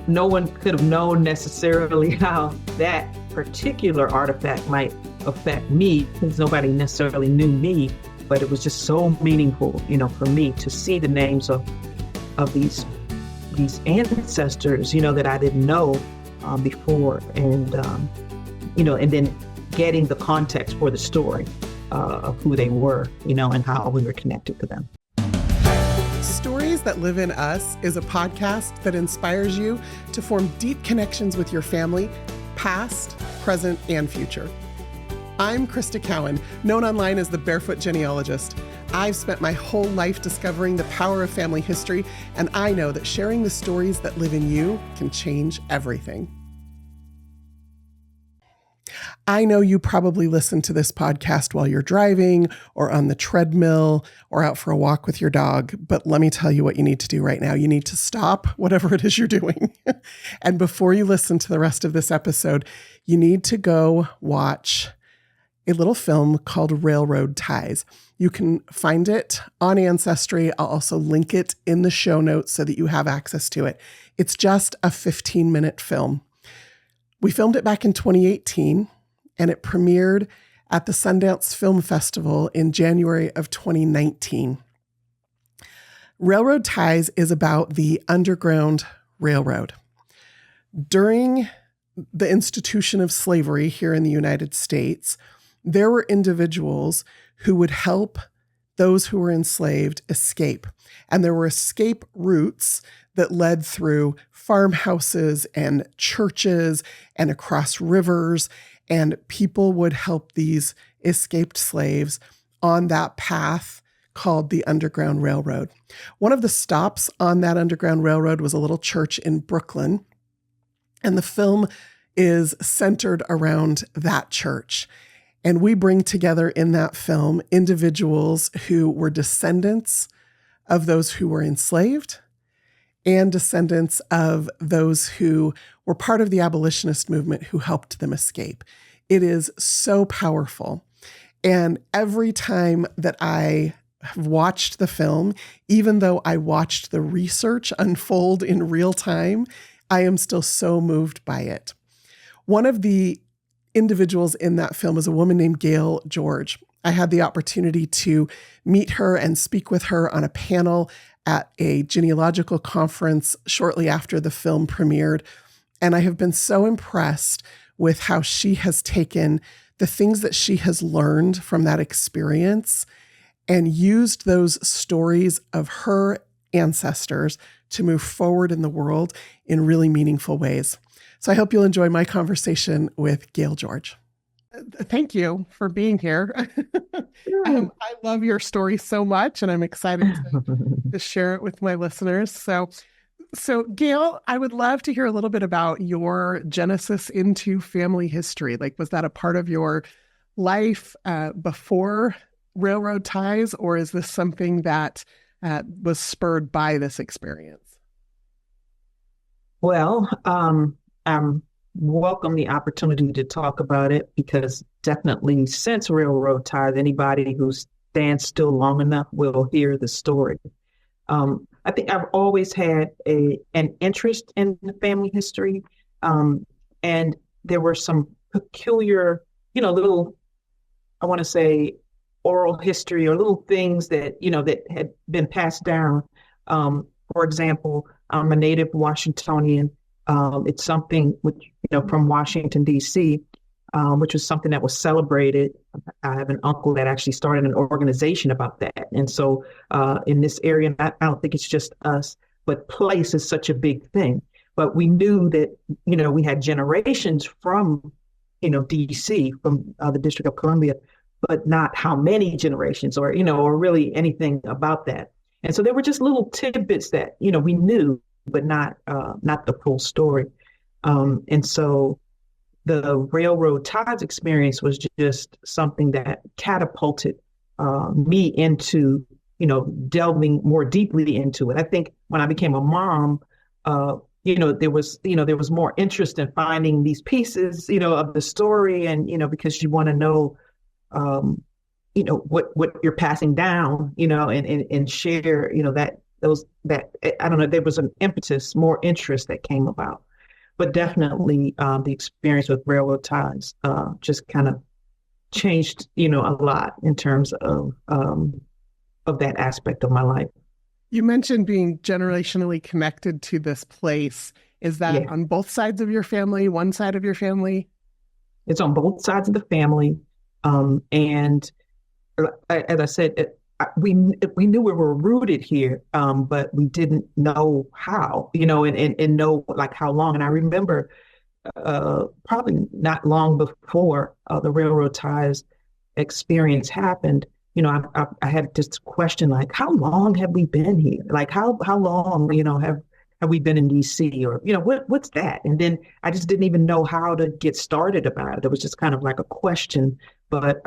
no one could have known necessarily how that particular artifact might affect me, because nobody necessarily knew me, but it was just so meaningful, for me to see the names of these ancestors, that I didn't know before, and and then getting the context for the story of who they were, and how we were connected to them. Stories That Live in Us is a podcast that inspires you to form deep connections with your family, past, present, and future. I'm Crista Cowan, known online as the Barefoot Genealogist. I've spent my whole life discovering the power of family history, and I know that sharing the stories that live in you can change everything. I know you probably listen to this podcast while you're driving or on the treadmill or out for a walk with your dog, but let me tell you what you need to do right now. You need to stop whatever it is you're doing. And before you listen to the rest of this episode, you need to go watch a little film called Railroad Ties. You can find it on Ancestry. I'll also link it in the show notes so that you have access to it. It's just a 15-minute film. We filmed it back in 2018, and it premiered at the Sundance Film Festival in January of 2019. Railroad Ties is about the Underground Railroad. During the institution of slavery here in the United States, there were individuals who would help those who were enslaved escape. And there were escape routes that led through farmhouses and churches and across rivers, and people would help these escaped slaves on that path called the Underground Railroad. One of the stops on that Underground Railroad was a little church in Brooklyn, and the film is centered around that church. And we bring together in that film individuals who were descendants of those who were enslaved and descendants of those who were part of the abolitionist movement who helped them escape. It is so powerful. And every time that I have watched the film, even though I watched the research unfold in real time, I am still so moved by it. One of the individuals in that film is a woman named Gayle George. I had the opportunity to meet her and speak with her on a panel at a genealogical conference shortly after the film premiered. And I have been so impressed with how she has taken the things that she has learned from that experience and used those stories of her ancestors to move forward in the world in really meaningful ways. So I hope you'll enjoy my conversation with Gayle George. Thank you for being here. I love your story so much, and I'm excited to share it with my listeners. So Gayle, I would love to hear a little bit about your genesis into family history. Like, was that a part of your life before Railroad Ties, or is this something that was spurred by this experience? Well, welcome the opportunity to talk about it, because definitely since Railroad Ties, anybody who stands still long enough will hear the story. I think I've always had an interest in family history, and there were some peculiar, little, I want to say, oral history or little things that, that had been passed down. For example, I'm a native Washingtonian. It's something which, from Washington, D.C., which was something that was celebrated. I have an uncle that actually started an organization about that. And so in this area, I don't think it's just us, but place is such a big thing. But we knew that, we had generations from, D.C., from the District of Columbia, but not how many generations or, or really anything about that. And so there were just little tidbits that, we knew, but not the full story. And so the Railroad Ties experience was just something that catapulted me into, delving more deeply into it. I think when I became a mom, there was more interest in finding these pieces, of the story, and because you want to know, what you're passing down, and share, that those that I don't know, there was an impetus, more interest that came about. But definitely the experience with railroad ties just kind of changed, a lot in terms of that aspect of my life. You mentioned being generationally connected to this place. Is that Yeah, on both sides of your family, one side of your family? it's on both sides of the family. And as I said, we knew we were rooted here, but we didn't know how, and know like how long. And I remember probably not long before the railroad ties experience happened. I had this question like, how long have we been here? Like how long, have we been in DC, or what's that? And then I just didn't even know how to get started about it. It was just kind of like a question, but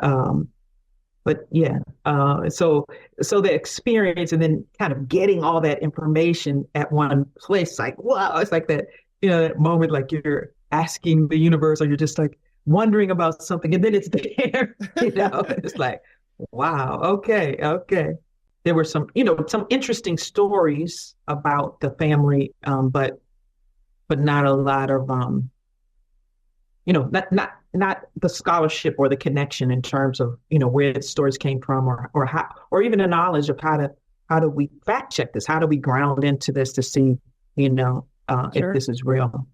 yeah, so the experience and then kind of getting all that information at one place, like, wow, it's like that, that moment like you're asking the universe, or you're just like wondering about something, and then it's there, it's like, wow, okay. There were some interesting stories about the family, but not a lot of not the scholarship or the connection in terms of where the stories came from, or how, or even the knowledge of how do we fact check this, how do we ground into this to see if this is real.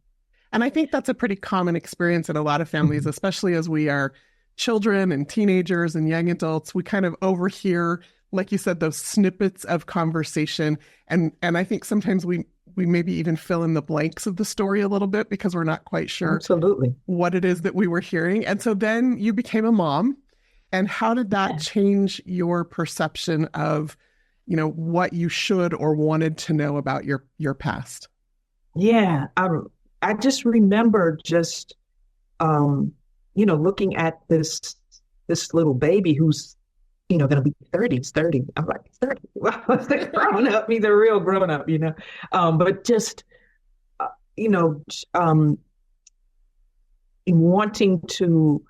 And I think that's a pretty common experience in a lot of families, especially as we are children and teenagers and young adults. We kind of overhear, like you said, those snippets of conversation, and I think sometimes we maybe even fill in the blanks of the story a little bit because we're not quite sure Absolutely what it is that we were hearing. And so then you became a mom. And how did that change your perception of, what you should or wanted to know about your past? Yeah, I just remember looking at this little baby who's going to be 30. He's 30. I'm like, 30. Wow, he's grown up. He's a real grown up, but just, wanting to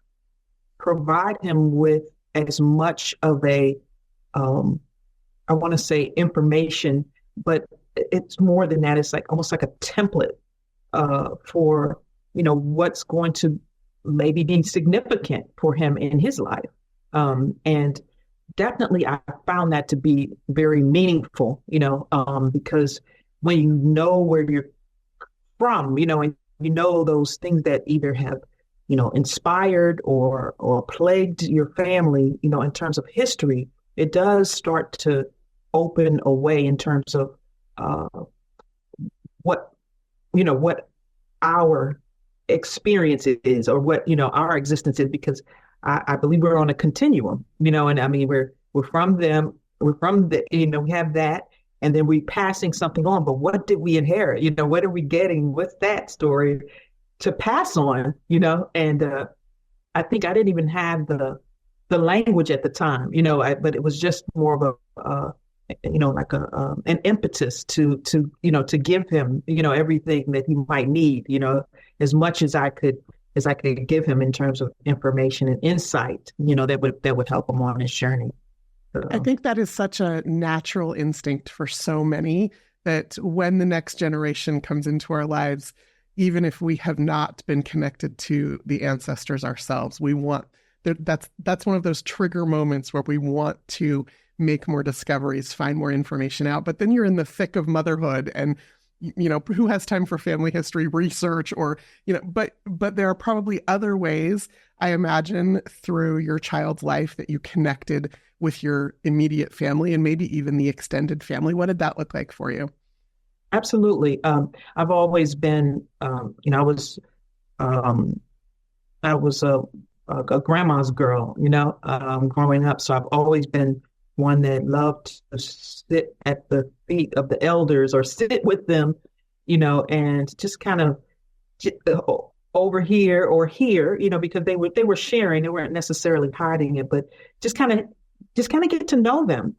provide him with as much of a, I want to say information, but it's more than that. It's like almost like a template for, what's going to maybe be significant for him in his life. And definitely I found that to be very meaningful, because when you know where you're from, and those things that either have, inspired or plagued your family, in terms of history, it does start to open a way in terms of what our experience is, or what, our existence is, because I believe we're on a continuum, and I mean, we're from them, we're from the, we have that, and then we're passing something on, but what did we inherit? What are we getting? What's that story to pass on, and I think I didn't even have the language at the time, but it was just more of a, like an impetus to give him, everything that he might need, as much as I could give him in terms of information and insight, that would help him on his journey. So. I think that is such a natural instinct for so many, that when the next generation comes into our lives, even if we have not been connected to the ancestors ourselves, we want that's one of those trigger moments where we want to make more discoveries, find more information out. But then you're in the thick of motherhood, and who has time for family history research, or but there are probably other ways, I imagine, through your child's life that you connected with your immediate family and maybe even the extended family. What did that look like for you? Absolutely. I've always been, I was a grandma's girl, growing up. So I've always been one that loved to sit at the feet of the elders, or sit with them, and just kind of over here or here, because they were sharing, they weren't necessarily hiding it, but just kind of get to know them,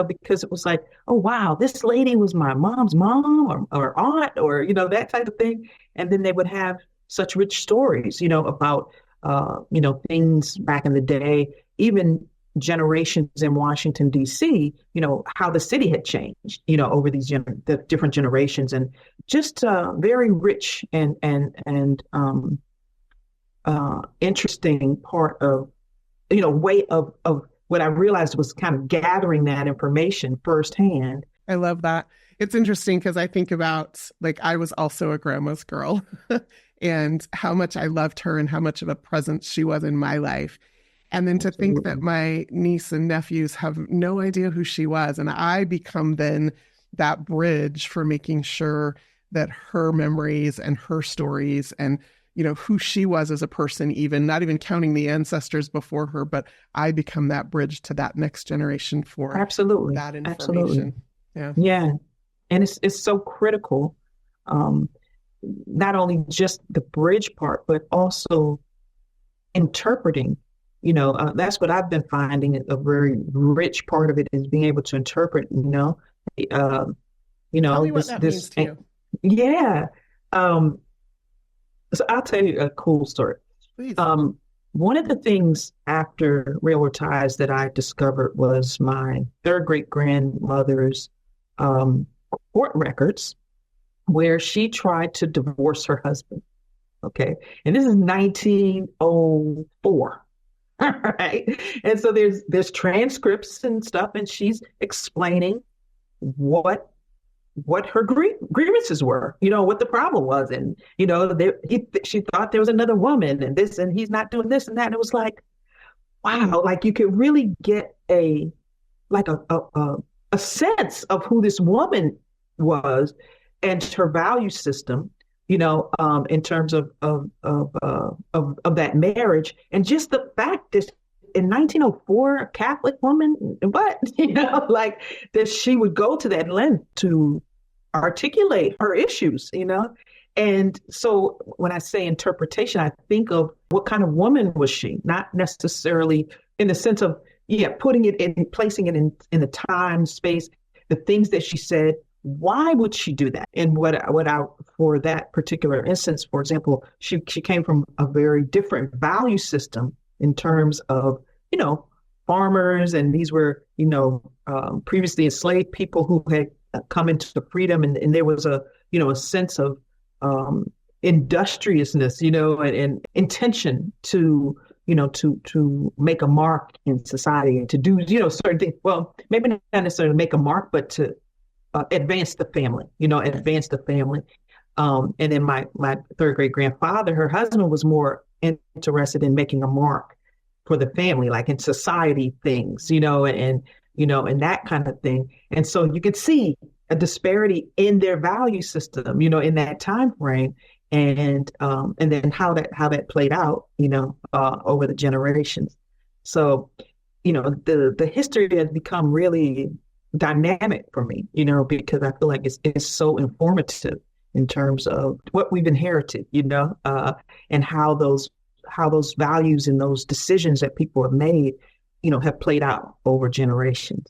because it was like, oh, wow, this lady was my mom's mom or aunt, or, that type of thing. And then they would have such rich stories, about, things back in the day, even generations in Washington, D.C., how the city had changed, over the different generations, and just very rich and interesting part of, way of what I realized was kind of gathering that information firsthand. I love that. It's interesting because I think about, like, I was also a grandma's girl and how much I loved her and how much of a presence she was in my life. And then to think that my niece and nephews have no idea who she was. And I become then that bridge for making sure that her memories and her stories and, who she was as a person, even not even counting the ancestors before her, but I become that bridge to that next generation for Absolutely. that information. Absolutely. Yeah. Yeah. And it's so critical, not only just the bridge part, but also interpreting. That's what I've been finding a very rich part of it is being able to interpret, Tell me what that means to you. Yeah. So I'll tell you a cool story. Please. One of the things after Railroad Ties that I discovered was my third great grandmother's court records where she tried to divorce her husband. Okay. And this is 1904. All right. And so there's transcripts and stuff, and she's explaining what her grievances were, what the problem was. And, she thought there was another woman and this, and he's not doing this and that. And it was like, wow, like you could really get a sense of who this woman was and her value system, in terms of that marriage. And just the fact that in 1904, a Catholic woman, what, like that she would go to that length to articulate her issues, And so when I say interpretation, I think of what kind of woman was she, not necessarily in the sense of, putting it in, placing it in the time, space, the things that she said. Why would she do that? And for that particular instance, for example, she came from a very different value system in terms of, farmers, and these were, previously enslaved people who had come into freedom, and there was a sense of industriousness, and intention to make a mark in society and to do, certain things. Well, maybe not necessarily make a mark, but to advance the family, advance the family. And then my third great grandfather, her husband, was more interested in making a mark for the family, like in society things, and that kind of thing. And so you could see a disparity in their value system, in that time frame, and then how that played out, over the generations. So, the history has become really dynamic for me, because I feel like it's so informative in terms of what we've inherited, and how those values and those decisions that people have made, have played out over generations.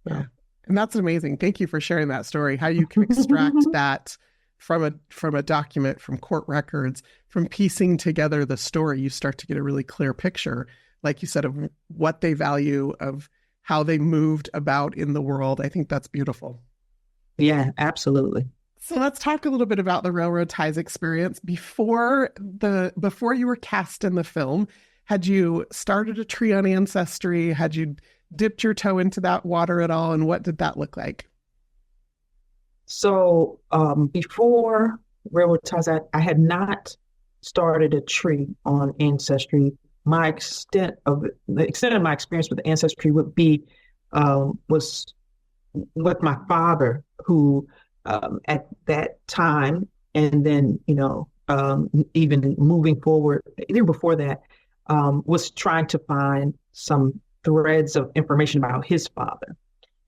Yeah. And that's amazing. Thank you for sharing that story, how you can extract that from a document, from court records, from piecing together the story. You start to get a really clear picture, like you said, of what they value, of how they moved about in the world. I think that's beautiful. Yeah, absolutely. So let's talk a little bit about the Railroad Ties experience. Before you were cast in the film, had you started a tree on Ancestry? Had you dipped your toe into that water at all? And what did that look like? So before Railroad Ties, I had not started a tree on Ancestry. The extent of my experience with Ancestry would be was with my father, who at that time, and then even moving forward, even before that, was trying to find some threads of information about his father,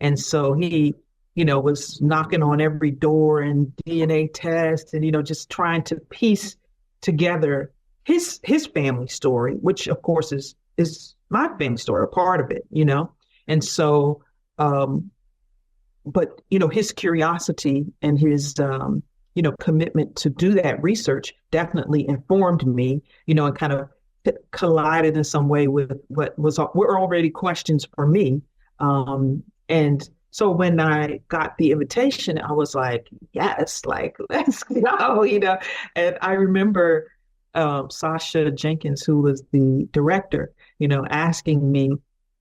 and so he was knocking on every door and DNA tests, and just trying to piece together his family story, which of course is my family story, a part of it, and so but his curiosity and his commitment to do that research definitely informed me, and kind of collided in some way with what were already questions for me. And so when I got the invitation, I was like, yes, like, let's go, And I remember Sasha Jenkins, who was the director, asking me,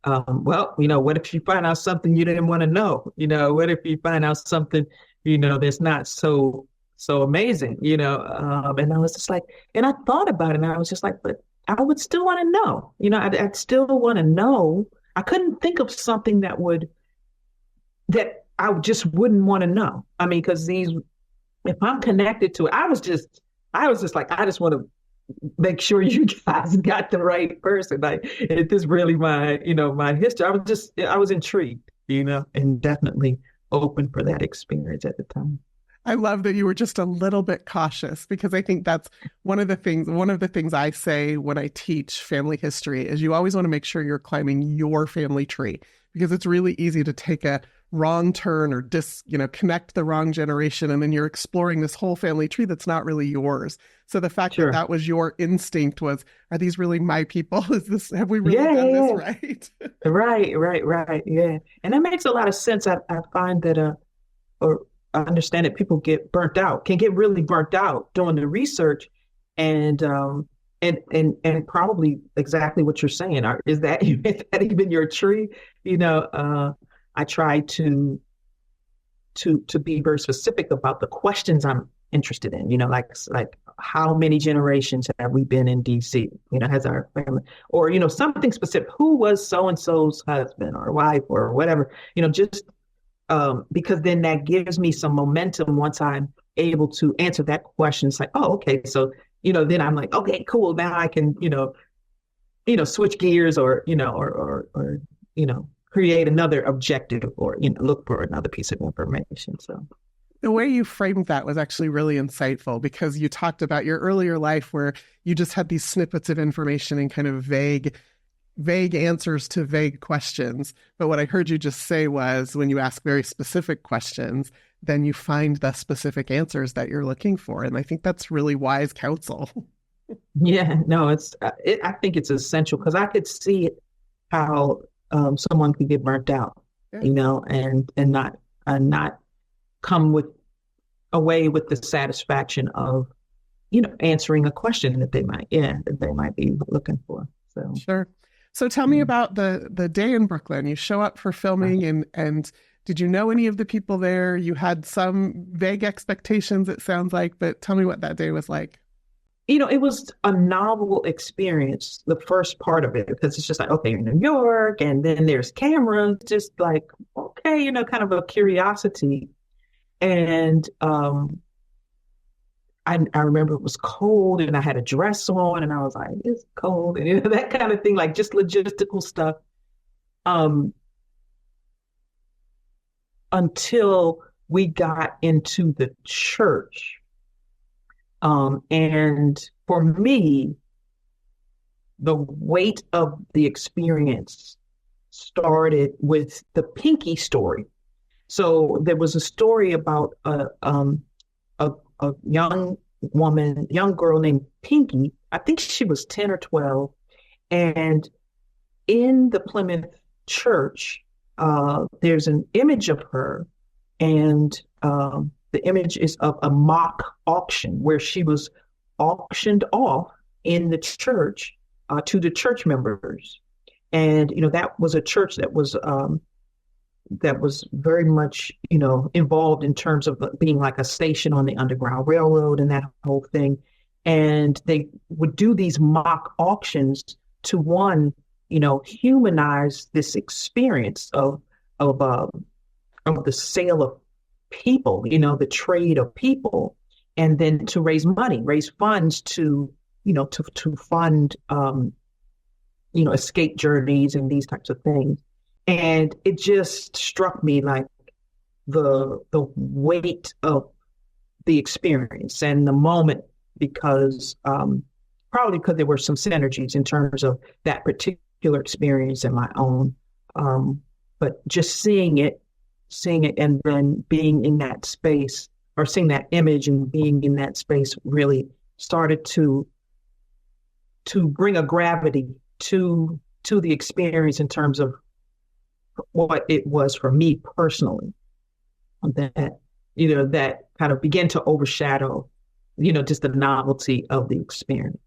what if you find out something you didn't want to know? What if you find out something, that's not so amazing, and I was just like, and I thought about it and I was just like, but I would still want to know, I'd still want to know. I couldn't think of something that I just wouldn't want to know. I mean, because if I'm connected to it, I was just like, I just want to make sure you guys got the right person. Like, is this really my history? I was intrigued, and definitely open for that experience at the time. I love that you were just a little bit cautious, because I think that's one of the things I say when I teach family history is you always want to make sure you're climbing your family tree, because it's really easy to take a wrong turn or connect the wrong generation, and then you're exploring this whole family tree that's not really yours. So the fact Sure. that was your instinct was, are these really my people? Have we really done this right? Right. Yeah. And that makes a lot of sense. I find that, or I understand that people can get really burnt out doing the research, and probably exactly what you're saying. Is that even your tree? I try to be very specific about the questions I'm interested in. Like how many generations have we been in DC? Has our family, or something specific? Who was so and so's husband or wife or whatever? Just because then that gives me some momentum once I'm able to answer that question. It's like, oh, okay, so then I'm like, okay, cool. Now I can switch gears, or create another objective, or look for another piece of information. So the way you framed that was actually really insightful, because you talked about your earlier life where you just had these snippets of information and kind of vague answers to vague questions. But what I heard you just say was, when you ask very specific questions, then you find the specific answers that you're looking for. And I think that's really wise counsel. Yeah, no, I think it's essential, because I could see how someone could get burnt out, Yeah. and not come away with the satisfaction of, answering a question that they might be looking for. So Sure. So tell me about the day in Brooklyn. You show up for filming, and did you know any of the people there? You had some vague expectations, it sounds like, but tell me what that day was like. It was a novel experience, the first part of it, because it's just like, okay, you're in New York, and then there's cameras, just like, okay, kind of a curiosity. And I remember it was cold, and I had a dress on, and I was like, it's cold, and that kind of thing, like just logistical stuff. Until we got into the church. And for me, the weight of the experience started with the Pinky story. So there was a story about a young girl named Pinky. I think she was 10 or 12. And in the Plymouth church, there's an image of her, and the image is of a mock auction where she was auctioned off in the church to the church members. And, that was a church that was very much, involved in terms of being like a station on the Underground Railroad and that whole thing. And they would do these mock auctions to humanize this experience of the sale of people, the trade of people, and then to raise funds to fund, escape journeys and these types of things. And it just struck me like the weight of the experience and the moment, because probably because there were some synergies in terms of that particular experience and my own. But just seeing it and then being in that space, or seeing that image and being in that space, really started to to bring a gravity to the experience in terms of what it was for me personally, that that kind of began to overshadow just the novelty of the experience.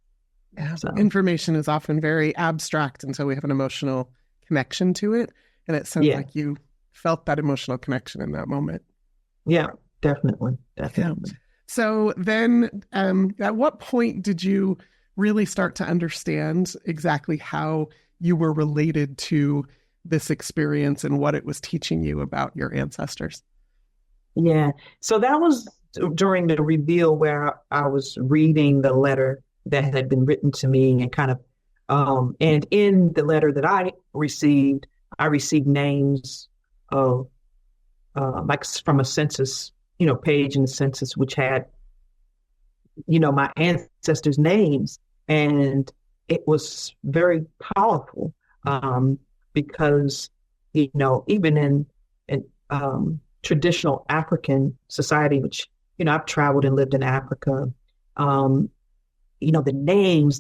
Yeah. So information is often very abstract until we have an emotional connection to it, and it sounds like you felt that emotional connection in that moment. Yeah, definitely. Yeah. So then at what point did you really start to understand exactly how you were related to this experience and what it was teaching you about your ancestors? Yeah. So that was during the reveal where I was reading the letter that had been written to me and kind of, and in the letter that I received names of, like from a census, page in the census, which had, my ancestors' names. And it was very powerful, because, even in traditional African society, which, I've traveled and lived in Africa, the names,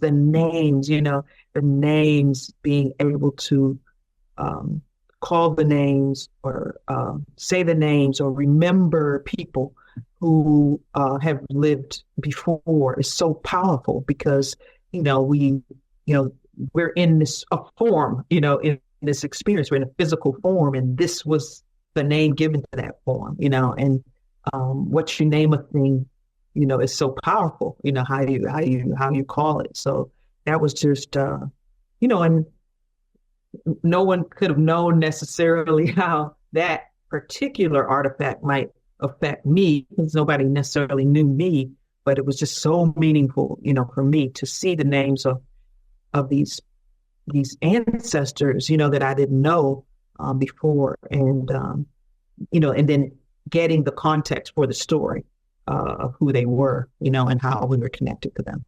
being able to call the names or say the names or remember people who have lived before is so powerful because, we're in this form, in this experience, we're in a physical form, and this was the name given to that form, and what you name a thing, is so powerful, how you call it. So that was just, and no one could have known necessarily how that particular artifact might affect me because nobody necessarily knew me, but it was just so meaningful, for me to see the names of these ancestors, that I didn't know before, and and then getting the context for the story of who they were, and how we were connected to them.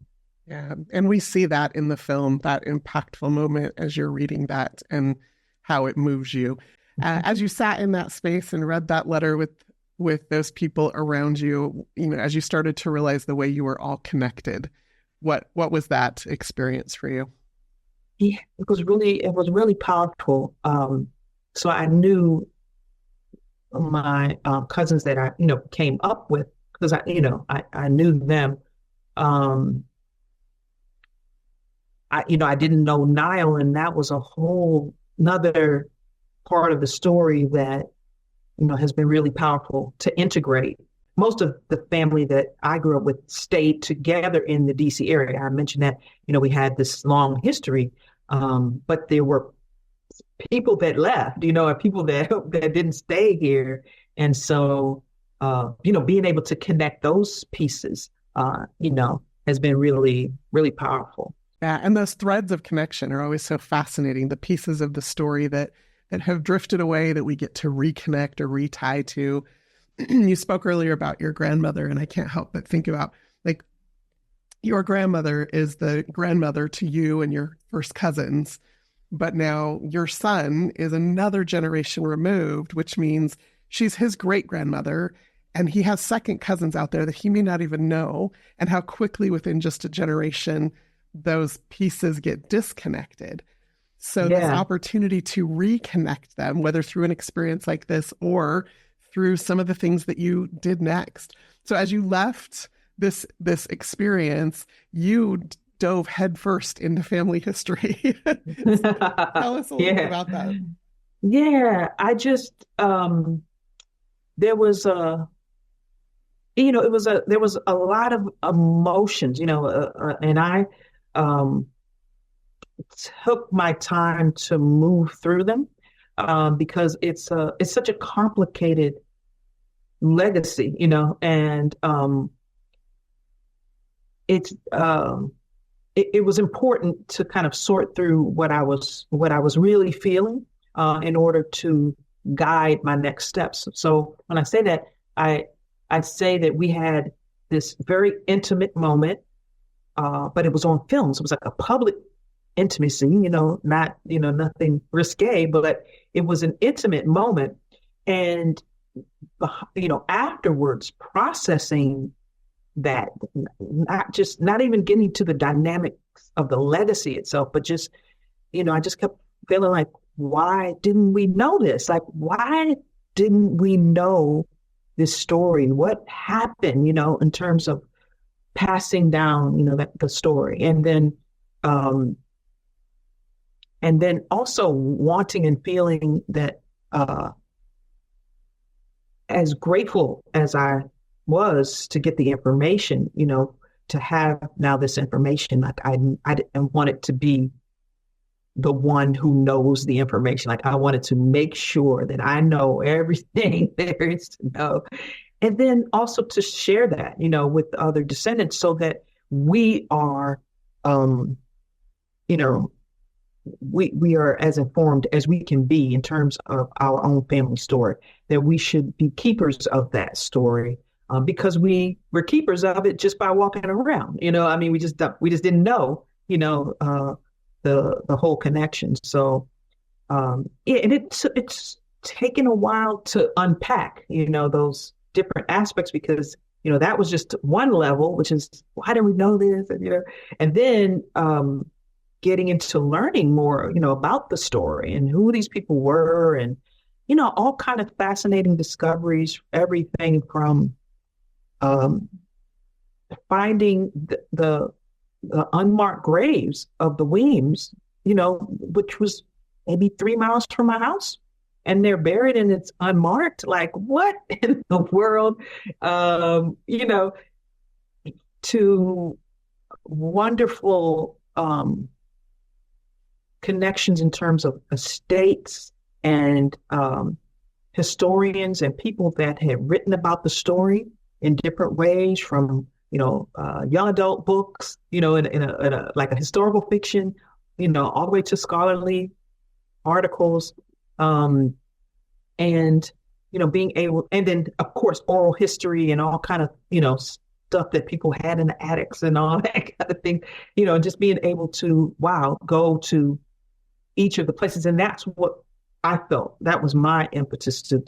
Yeah, and we see that in the film, that impactful moment as you're reading that and how it moves you. As you sat in that space and read that letter with those people around you, as you started to realize the way you were all connected, what was that experience for you? Yeah, it was really powerful. So I knew my cousins that I, came up with because I knew them. I didn't know Nile, and that was a whole another part of the story that, has been really powerful to integrate. Most of the family that I grew up with stayed together in the DC area. I mentioned that, we had this long history, but there were people that left, or people that didn't stay here. And so, being able to connect those pieces, has been really, really powerful. Yeah, and those threads of connection are always so fascinating. The pieces of the story that have drifted away that we get to reconnect or retie to. You spoke earlier about your grandmother, and I can't help but think about, like, your grandmother is the grandmother to you and your first cousins, but now your son is another generation removed, which means she's his great-grandmother, and he has second cousins out there that he may not even know, and how quickly within just a generation those pieces get disconnected. So this opportunity to reconnect them, whether through an experience like this or through some of the things that you did next. So as you left this experience, you dove headfirst into family history. Tell us a little bit about that. Yeah, I just there was there was a lot of emotions, and I took my time to move through them because it's such a complicated legacy, and it was important to kind of sort through what I was really feeling in order to guide my next steps. So when I say that, I say that we had this very intimate moment, but it was on film. So it was like a public intimacy, not, nothing risque, but it was an intimate moment. And, afterwards processing that, not even getting to the dynamic of the legacy itself, but just, I just kept feeling like, why didn't we know this? Like, why didn't we know this story? What happened, in terms of passing down, the story. And then also wanting and feeling that as grateful as I was to get the information, to have now this information, like I didn't want it to be the one who knows the information. Like I wanted to make sure that I know everything there is to know. And then also to share that, with the other descendants so that we are, we are as informed as we can be in terms of our own family story, that we should be keepers of that story because we're keepers of it just by walking around. We just didn't know, the whole connection. So, and it's taken a while to unpack, those different aspects because, that was just one level, which is why didn't we know this? And then getting into learning more, about the story and who these people were and, all kind of fascinating discoveries, everything from finding the unmarked graves of the Weems, which was maybe 3 miles from my house. And they're buried and it's unmarked. Like, what in the world? To wonderful connections in terms of estates and historians and people that had written about the story in different ways, from young adult books, in a like a historical fiction, all the way to scholarly articles, and being able, and then of course oral history and all kind of stuff that people had in the attics and all that kind of thing, just being able to go to each of the places. And that's what I felt, that was my impetus to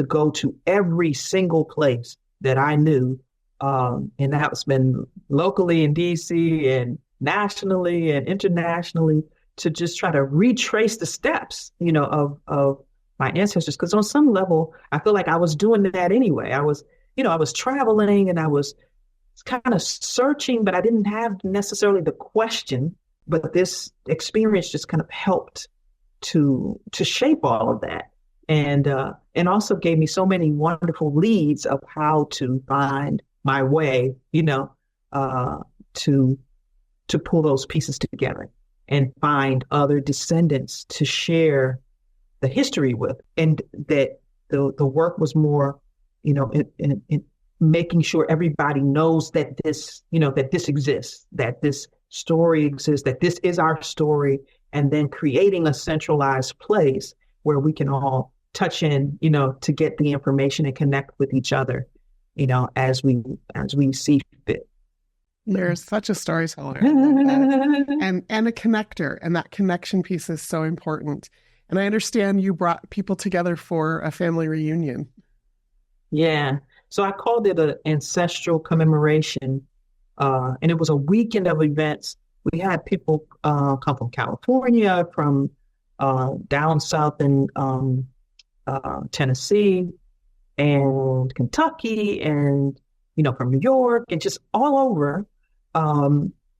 go to every single place that I knew. And that's been locally in DC and nationally and internationally, to just try to retrace the steps, of my ancestors. Because on some level, I feel like I was doing that anyway. I was traveling and I was kind of searching, but I didn't have necessarily the question. But this experience just kind of helped to shape all of that, and also gave me so many wonderful leads of how to find my way, to pull those pieces together and find other descendants to share the history with, and that the work was more, in making sure everybody knows that this, that this exists, that this story exists, that this is our story, and then creating a centralized place where we can all touch in, to get the information and connect with each other, as we see fit. There's such a storyteller and a connector, and that connection piece is so important. And I understand you brought people together for a family reunion. Yeah. So I called it an ancestral commemoration. And it was a weekend of events. We had people come from California, from down south in Tennessee and Kentucky, and, from New York, and just all over,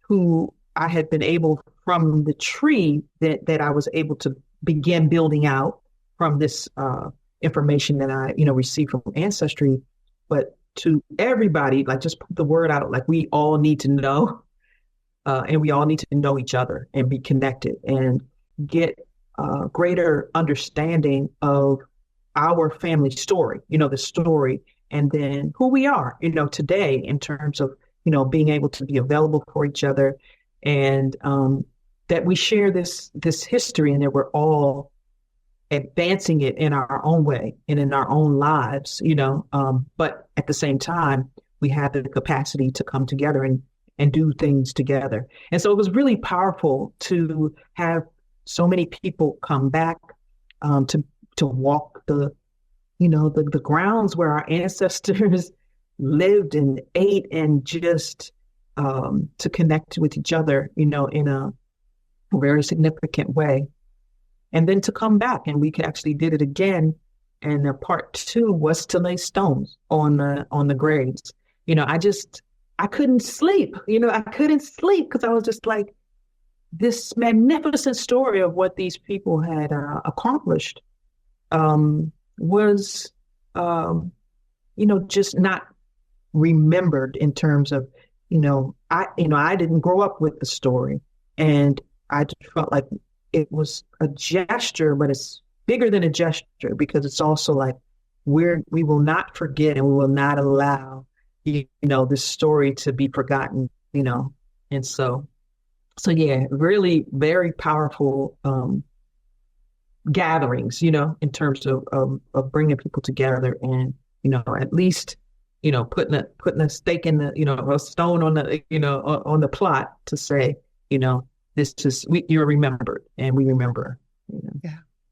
who I had been able, from the tree that I was able to begin building out from this information that I, received from Ancestry, but to everybody, like, just put the word out, like, we all need to know, and we all need to know each other and be connected and get greater understanding of our family story, the story, and then who we are, today, in terms of, being able to be available for each other, and that we share this history, and that we're all advancing it in our own way and in our own lives, but at the same time, we have the capacity to come together and do things together. And so it was really powerful to have so many people come back to walk the grounds where our ancestors lived and ate, and just to connect with each other, in a very significant way. And then to come back, and we actually did it again. And part two was to lay stones on the graves. I couldn't sleep. I couldn't sleep because I was just like, this magnificent story of what these people had accomplished was, just not remembered in terms of, I didn't grow up with the story, and I just felt like it was a gesture, but it's bigger than a gesture because it's also like we will not forget and we will not allow, this story to be forgotten, and so yeah, really very powerful gatherings, in terms of bringing people together and, at least, putting a stake in the, a stone on the, on the plot to say, this is, you're remembered and we remember.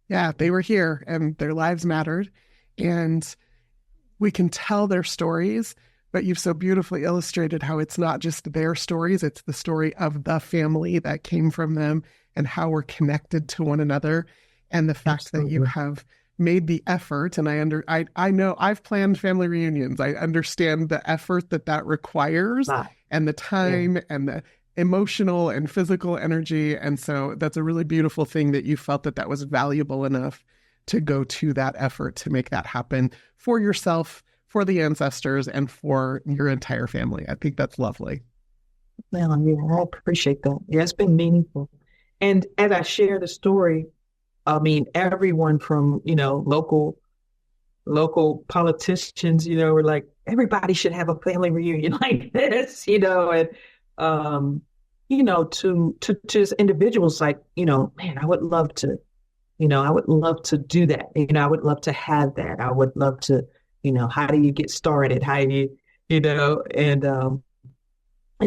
Yeah, they were here and their lives mattered, and we can tell their stories, but you've so beautifully illustrated how it's not just their stories, it's the story of the family that came from them and how we're connected to one another. And the fact Absolutely. That you have made the effort, and I know I've planned family reunions. I understand the effort that requires and the time and the emotional and physical energy. And so that's a really beautiful thing that you felt that was valuable enough to go to that effort to make that happen for yourself, for the ancestors, and for your entire family. I think that's lovely. Well, I appreciate that. Yeah, it's been meaningful. And as I share the story, I mean, everyone from, local politicians, were like, everybody should have a family reunion like this, and, to just individuals like, man, I would love to, I would love to do that. I would love to have that. I would love to, how do you get started? How do you, and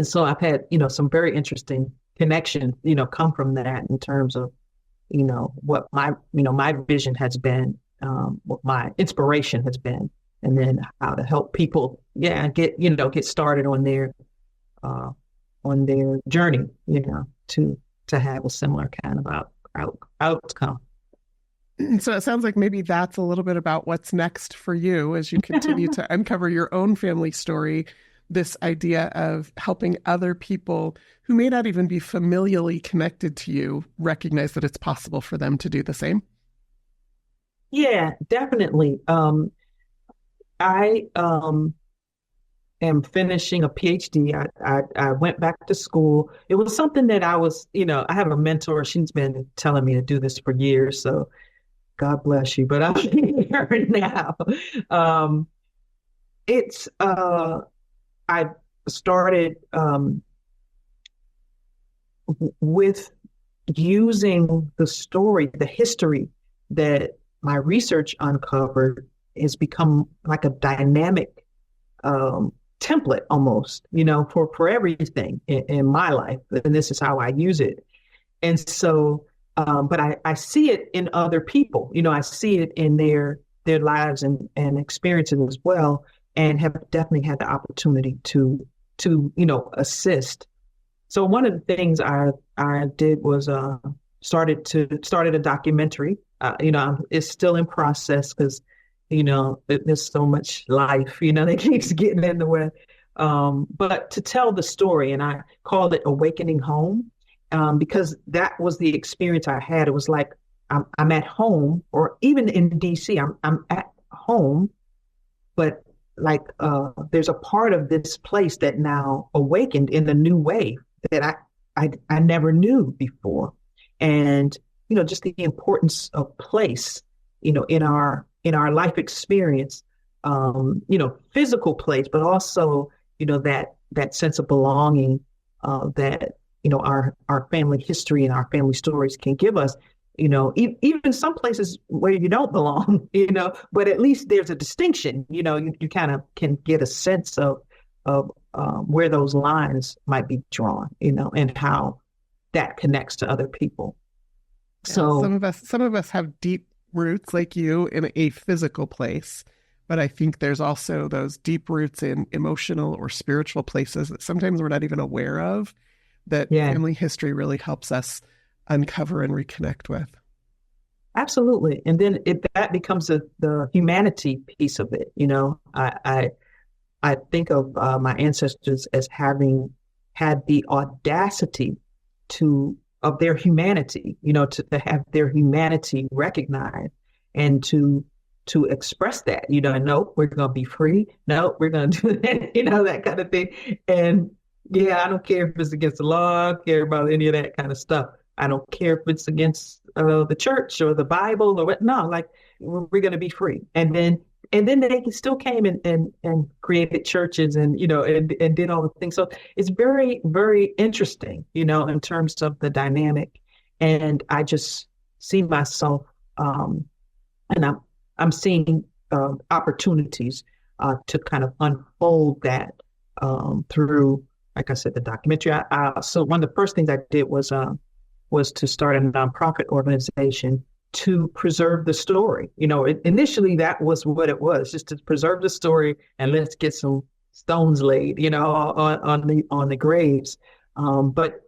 so I've had, some very interesting connections, come from that in terms of, what my vision has been, what my inspiration has been, and then how to help people, get started on their journey, to have a similar kind of outcome. So it sounds like maybe that's a little bit about what's next for you as you continue to uncover your own family story, this idea of helping other people who may not even be familially connected to you recognize that it's possible for them to do the same. Yeah, definitely. I am finishing a PhD. I went back to school. It was something that I was, I have a mentor. She's been telling me to do this for years. So God bless you. But I'm here now. I started with using the story, the history that my research uncovered has become like a dynamic template almost, for everything in my life. And this is how I use it. And so, but I see it in other people, I see it in their lives and experiences as well, and have definitely had the opportunity to assist. So one of the things I did was started a documentary. It's still in process because there's so much life that keeps getting in the way. But to tell the story, and I called it Awakening Home, because that was the experience I had. It was like I'm at home, or even in DC, I'm at home, but like there's a part of this place that now awakened in a new way that I never knew before. And just the importance of place, in our life experience, physical place, but also that sense of belonging that our family history and our family stories can give us. Even some places where you don't belong, but at least there's a distinction, you kind of can get a sense of where those lines might be drawn, and how that connects to other people. Yeah, so some of us have deep roots like you in a physical place, but I think there's also those deep roots in emotional or spiritual places that sometimes we're not even aware of, that Yeah, family history really helps us uncover and reconnect with. absolutely. And then that becomes the humanity piece of it. I think of my ancestors as having had the audacity of their humanity, to have their humanity recognized and to express that, no, we're going to be free. No, we're going to do that, that kind of thing. And yeah, I don't care if it's against the law. I don't care about any of that kind of stuff. I don't care if it's against the church or the Bible or what. No, like we're going to be free. And then they still came and created churches and and did all the things. So it's very, very interesting, in terms of the dynamic. And I just see myself, and I'm seeing opportunities to kind of unfold that through, like I said, the documentary. So one of the first things I did was to start a nonprofit organization to preserve the story. Initially that was what it was, just to preserve the story and let's get some stones laid, on the graves. But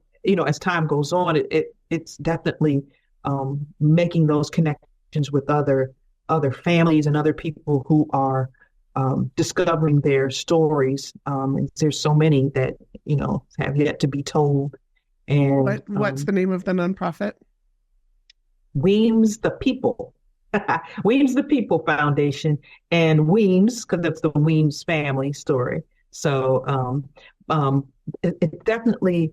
as time goes on, it's definitely making those connections with other families and other people who are discovering their stories. And there's so many that have yet to be told. And what's the name of the nonprofit? Weems the People. Weems the People Foundation, and Weems because it's the Weems family story. So it definitely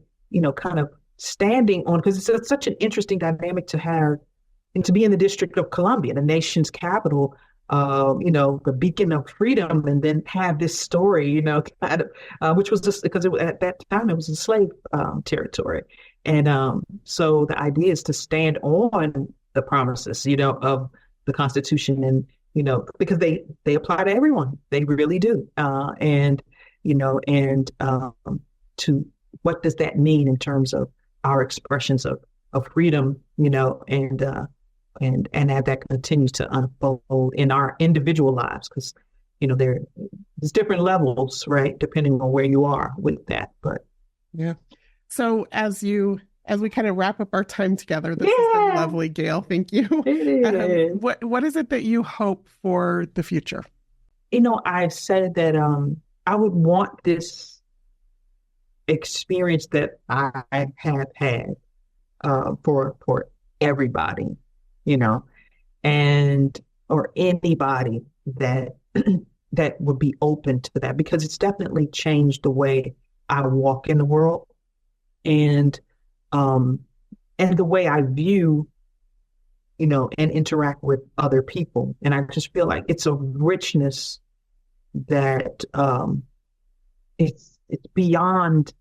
kind of standing on, because it's such an interesting dynamic to have and to be in the District of Columbia, the nation's capital, the beacon of freedom, and then have this story, kind of, which was just because at that time it was a slave territory. And so the idea is to stand on the promises, of the Constitution, and, because they apply to everyone. They really do. And to what does that mean in terms of our expressions of freedom, and as that continues to unfold in our individual lives, because, there's different levels, right, depending on where you are with that. But yeah. So as we kind of wrap up our time together, this has been lovely, Gayle. Thank you. It is. What is it that you hope for the future? I've said that I would want this experience that I have had for everybody, and or anybody that that would be open to that, because it's definitely changed the way I walk in the world, and the way I view, and interact with other people. And I just feel like it's a richness that it's beyond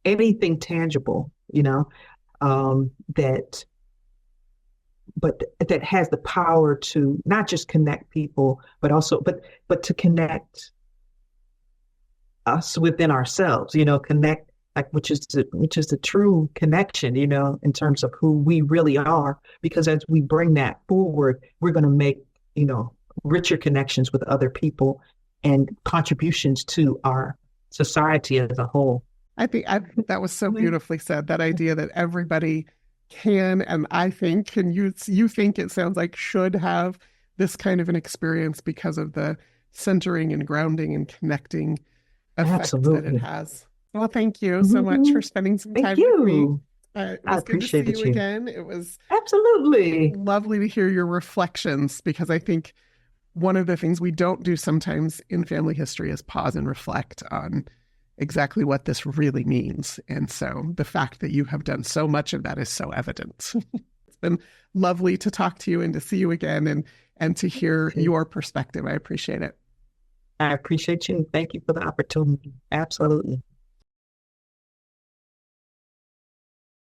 anything tangible, that has the power to not just connect people, but also but to connect us within ourselves, connect, like, which is the true connection, in terms of who we really are. Because as we bring that forward, we're going to make, richer connections with other people and contributions to our society as a whole. I think that was so beautifully said, that idea that everybody can, and I think, and you think, it sounds like, should have this kind of an experience because of the centering and grounding and connecting effect that it has. Well, thank you so much for spending some time with me. It was appreciate good to see you again. It was absolutely lovely to hear your reflections, because I think one of the things we don't do sometimes in family history is pause and reflect on exactly what this really means. And so the fact that you have done so much of that is so evident. It's been lovely to talk to you and to see you again, and to hear your perspective. I appreciate it. I appreciate you. Thank you for the opportunity. Absolutely.